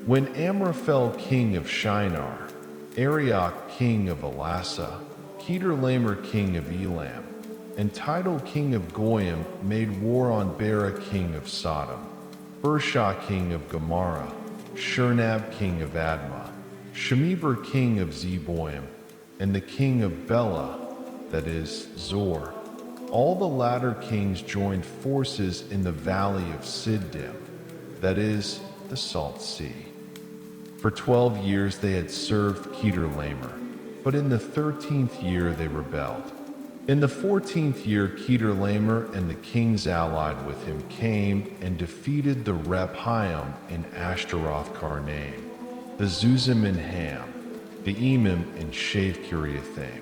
When Amraphel king of Shinar, Arioch king of Elasa, Kedorlaomer king of Elam, and Tidal king of Goyim made war on Bera king of Sodom, Bershah king of Gomorrah, Shurnab king of Admah, Shemeber king of Zeboim, and the king of Bela, that is, Zor. All the latter kings joined forces in the valley of Siddim, that is, the Salt Sea. For 12 years they had served Kedorlaomer, but in the 13th year they rebelled. In the 14th year Kedorlaomer and the kings allied with him came and defeated the Rephaim in Ashtaroth Karnaim, the Zuzim in Ham, the Emim in Shave Kiriathaim,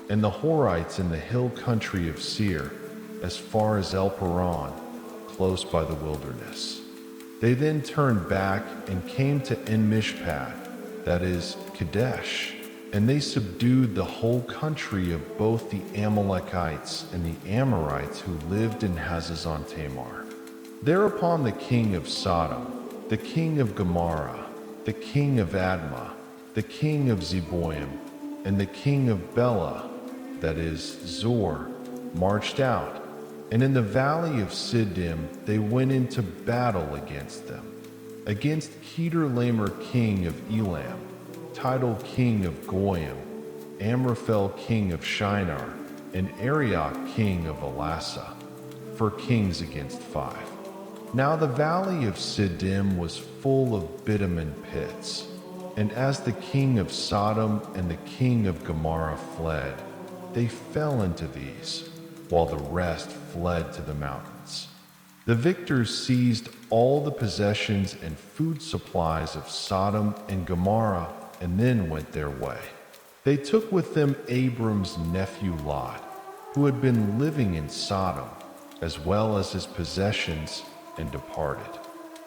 and the Horites in the hill country of Seir, as far as El Paran, close by the wilderness. They then turned back and came to En-Mishpat, that is, Kadesh, and they subdued the whole country of both the Amalekites and the Amorites who lived in Hazazon Tamar. Thereupon the king of Sodom, the king of Gomorrah, the king of Admah, the king of Zeboim, and the king of Bela, that is, Zor, marched out, and in the valley of Siddim they went into battle against them, against Kedorlaomer king of Elam, Tidal king of Goyim, Amraphel king of Shinar, and Arioch king of Elasa, for kings against 5. Now the valley of Siddim was full of bitumen pits, and as the king of Sodom and the king of Gomorrah fled, they fell into these, while the rest fled to the mountains. The victors seized all the possessions and food supplies of Sodom and Gomorrah and then went their way. They took with them Abram's nephew Lot, who had been living in Sodom, as well as his possessions, and departed.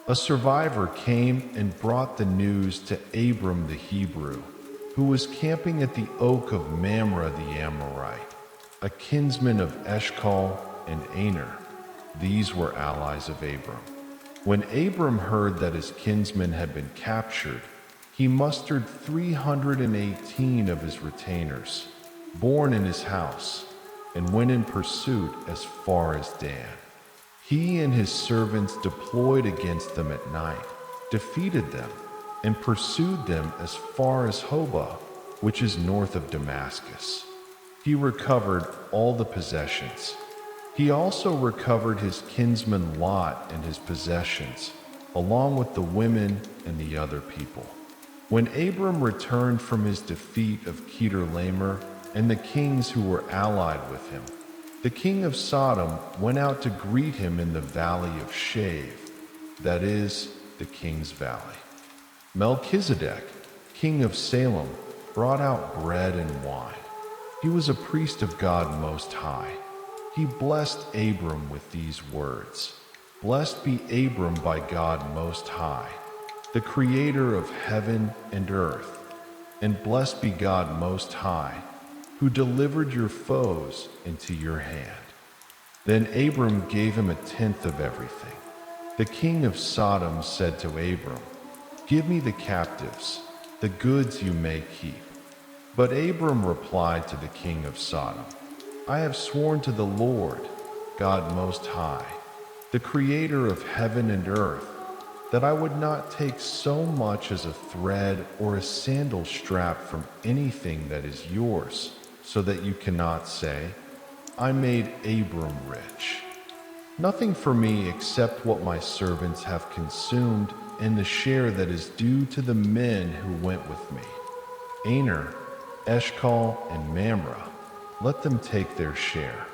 A survivor came and brought the news to Abram the Hebrew, who was camping at the oak of Mamre the Amorite, a kinsman of Eshcol and Aner. These were allies of Abram. When Abram heard that his kinsman had been captured, he mustered 318 of his retainers, born in his house, and went in pursuit as far as Dan. He and his servants deployed against them at night, defeated them, and pursued them as far as Hobah, which is north of Damascus. He recovered all the possessions. He also recovered his kinsman Lot and his possessions, along with the women and the other people. When Abram returned from his defeat of Kedorlaomer and the kings who were allied with him, the king of Sodom went out to greet him in the valley of Shave, that is, the king's valley. Melchizedek, king of Salem, brought out bread and wine. He was a priest of God Most High. He blessed Abram with these words: "Blessed be Abram by God Most High, the creator of heaven and earth, and blessed be God Most High, who delivered your foes into your hand." Then Abram gave him 1/10 of everything. The king of Sodom said to Abram, "Give me the captives, the goods you may keep." But Abram replied to the king of Sodom, "I have sworn to the Lord, God Most High, the creator of heaven and earth, that I would not take so much as a thread or a sandal strap from anything that is yours, so that you cannot say, 'I made Abram rich.' Nothing for me except what my servants have consumed and the share that is due to the men who went with me. Aner, Eshcol, and Mamre, let them take their share."